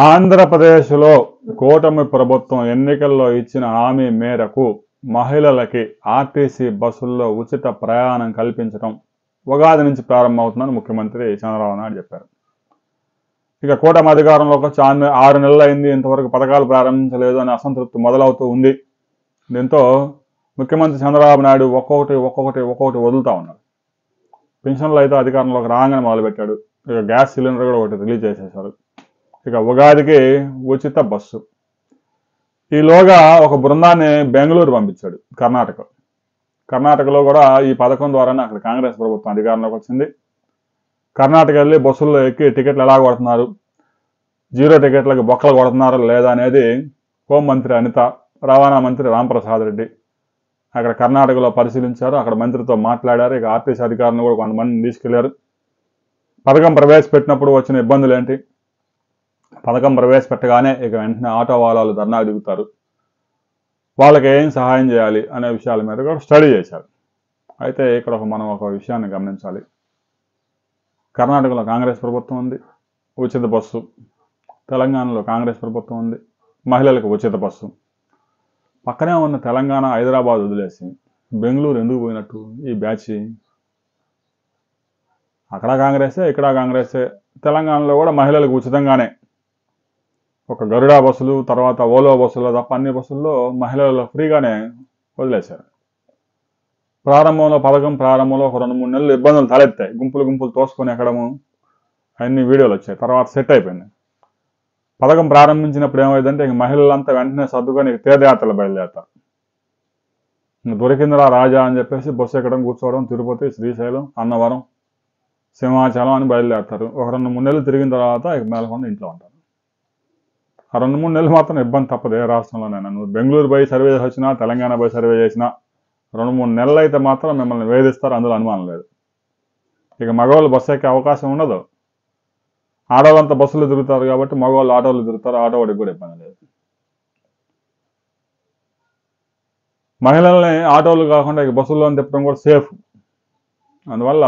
ఆంధ్రప్రదేశ్లో కూటమి ప్రభుత్వం ఎన్నికల్లో ఇచ్చిన హామీ మేరకు మహిళలకి ఆర్టీసీ బస్సుల్లో ఉచిత ప్రయాణం కల్పించడం ఉగాది నుంచి ప్రారంభమవుతుందని ముఖ్యమంత్రి చంద్రబాబు నాయుడు చెప్పారు. ఇక కూటమి అధికారంలోకి వచ్చి 6 నెలలు అయింది, ఇంతవరకు పథకాలు ప్రారంభించలేదు అని అసంతృప్తి మొదలవుతూ ఉంది. దీంతో ముఖ్యమంత్రి చంద్రబాబు నాయుడు ఒక్కొక్కటి వదులుతూ ఉన్నాడు. పెన్షన్లు అయితే అధికారంలోకి రాగానే మొదలుపెట్టాడు. ఇక గ్యాస్ సిలిండర్ కూడా ఒకటి రిలీజ్ చేసేశారు. ఇక ఉగాదికి ఉచిత బస్సు. ఈలోగా ఒక బృందాన్ని బెంగళూరు పంపించాడు కర్ణాటకలో కూడా ఈ పథకం ద్వారానే అక్కడ కాంగ్రెస్ ప్రభుత్వం అధికారంలోకి వచ్చింది. కర్ణాటక వెళ్ళి బస్సుల్లో ఎక్కి టికెట్లు ఎలా కొడుతున్నారు, 0 టికెట్లకు బొక్కలు కొడుతున్నారా లేదా అనేది హోంమంత్రి అనిత, రవాణా మంత్రి రాంప్రసాద్ రెడ్డి అక్కడ కర్ణాటకలో పరిశీలించారు. అక్కడ మంత్రితో మాట్లాడారు. ఇక ఆర్టీసీ అధికారులను కూడా కొంతమందిని తీసుకెళ్లారు. పథకం ప్రవేశపెట్టినప్పుడు వచ్చిన ఇబ్బందులు ఏంటి, పథకం ప్రవేశపెట్టగానే ఇక వెంటనే ఆటో వాళ్ళు ధర్నాకు దిగుతారు, వాళ్ళకి ఏం సహాయం చేయాలి అనే విషయాల మీద కూడా స్టడీ చేశారు. అయితే ఇక్కడ మనం ఒక విషయాన్ని గమనించాలి. కర్ణాటకలో కాంగ్రెస్ ప్రభుత్వం ఉంది, ఉచిత బస్సు. తెలంగాణలో కాంగ్రెస్ ప్రభుత్వం ఉంది, మహిళలకు ఉచిత బస్సు. పక్కనే ఉన్న తెలంగాణ, హైదరాబాద్ వదిలేసి బెంగళూరు ఎందుకు పోయినట్టు ఈ బ్యాచ్? అక్కడ కాంగ్రెసే, ఇక్కడ కాంగ్రెసే. తెలంగాణలో కూడా మహిళలకు ఉచితంగానే ఒక గరుడా బస్సులు, తర్వాత ఓలో బస్సులు తప్ప అన్ని బస్సుల్లో మహిళలు ఫ్రీగానే వదిలేశారు. పథకం ప్రారంభంలో ఒక 2-3 నెలలు ఇబ్బందులు తలెత్తాయి. గుంపులు తోసుకొని ఎక్కడము అన్ని వీడియోలు వచ్చాయి. తర్వాత సెట్ అయిపోయింది. పథకం ప్రారంభించినప్పుడు ఏమైందంటే ఇంక మహిళలంతా వెంటనే సర్దుకొని తీర్థయాత్రలు బయలుదేరతారు. దొరికిందిరా రాజా అని చెప్పేసి బస్సు ఎక్కడం, కూర్చోవడం, తిరుపతి, శ్రీశైలం, అన్నవరం, సింహాచలం అని బయలుదేరతారు. ఒక 2-3 నెలలు తిరిగిన తర్వాత ఇక మేలకొండ ఇంట్లో ఉంటారు. ఆ 2-3 నెలలు మాత్రం ఇబ్బంది తప్పదు ఏ రాష్ట్రంలోనైనా. నువ్వు బెంగళూరు పోయి సర్వే చేసినా, తెలంగాణ పోయి సర్వే చేసినా 2-3 నెలలు అయితే మాత్రం మిమ్మల్ని వేధిస్తారు, అందులో అనుమానం లేదు. ఇక మగవాళ్ళు బస్సు ఎక్కే అవకాశం ఉండదు. ఆడవాళ్ళంతా బస్సులు తిరుగుతారు కాబట్టి మగవాళ్ళు ఆటోలు తిరుగుతారు, ఆటో వాడికి కూడా ఇబ్బంది లేదు. మహిళల్ని ఆటోలు కాకుండా ఇక బస్సుల్లో తిప్పడం కూడా సేఫ్. అందువల్ల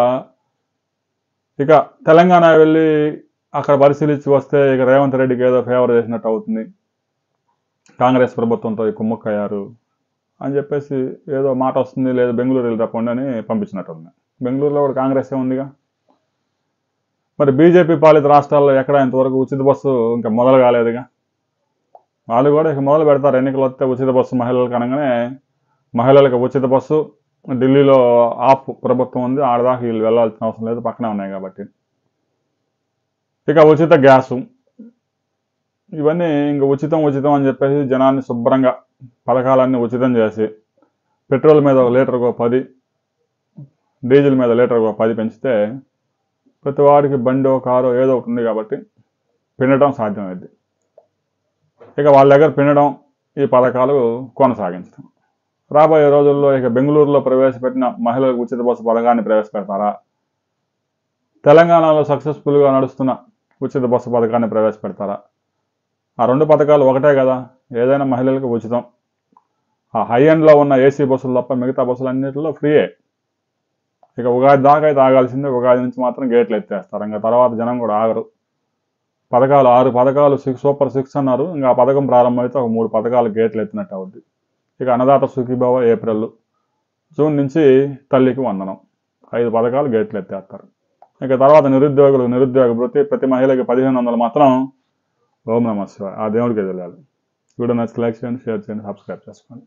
ఇక తెలంగాణ వెళ్ళి అక్కడ పరిశీలించి వస్తే ఇక రేవంత్ రెడ్డికి ఏదో ఫేవర్ చేసినట్టు అవుతుంది, కాంగ్రెస్ ప్రభుత్వంతో కుమ్ముక్కయ్యారు అని చెప్పేసి ఏదో మాట వస్తుంది, లేదా బెంగళూరు వెళ్ళి తప్పండి అని పంపించినట్టు ఉంది. బెంగళూరులో కూడా కాంగ్రెసే ఉందిగా. మరి బీజేపీ పాలిత రాష్ట్రాల్లో ఎక్కడ ఇంతవరకు ఉచిత బస్సు ఇంకా మొదలు కాలేదుగా. వాళ్ళు కూడా ఇక మొదలు పెడతారు. ఎన్నికలు వస్తే ఉచిత బస్సు మహిళలకు అనగానే మహిళలకు ఉచిత బస్సు. ఢిల్లీలో ఆప్ ప్రభుత్వం ఉంది, ఆడదాకా వీళ్ళు వెళ్ళాల్సిన అవసరం లేదు, పక్కనే ఉన్నాయి కాబట్టి. ఇక ఉచిత గ్యాసు, ఇవన్నీ ఇంక ఉచితం అని చెప్పేసి జనాన్ని శుభ్రంగా పథకాలన్నీ ఉచితం చేసి పెట్రోల్ మీద 1 లీటర్కు 10, డీజిల్ మీద 1 లీటర్కు 10 పెంచితే ప్రతి వాడికి బండో కారో ఏదో ఒకటి ఉంది కాబట్టి పిండటం సాధ్యమైంది. ఇక వాళ్ళ దగ్గర పిండడం, ఈ పథకాలు కొనసాగించడం. రాబోయే రోజుల్లో ఇక బెంగళూరులో ప్రవేశపెట్టిన మహిళలకు ఉచిత బస్సు పథకాన్ని ప్రవేశపెడతారా, తెలంగాణలో సక్సెస్ఫుల్గా నడుస్తున్న ఉచిత బస్సు పథకాన్ని ప్రవేశపెడతారా? ఆ 2 పథకాలు ఒకటే కదా, ఏదైనా మహిళలకు ఉచితం. ఆ హై ఎండ్లో ఉన్న ఏసీ బస్సులు తప్ప మిగతా బస్సులు అన్నింటిలో ఫ్రీయే. ఇక ఉగాది దాకా అయితే ఆగాల్సిందే. ఉగాది నుంచి మాత్రం గేట్లు ఎత్తేస్తారు. ఇంకా తర్వాత జనం కూడా ఆగరు. 6 పథకాలు సూపర్ 6 అన్నారు. ఇంకా ఆ పథకం ప్రారంభమైతే ఒక 3 పథకాలు గేట్లు ఎత్తినట్టు అవుద్ది. ఇక అన్నదాత సుఖీభవ ఏప్రిల్, జూన్ నుంచి తల్లికి వందనం, 5 పథకాలు గేట్లు ఎత్తేస్తారు. ఇక తర్వాత నిరుద్యోగ వృత్తి, ప్రతి మహిళకి 1500 మాత్రం. ఓం నమః శివాయ. ఆ దేవుడికి తెలియాలి. వీడియో నచ్చితే లైక్ చేయండి, షేర్ చేయండి, సబ్స్క్రైబ్ చేసుకోండి.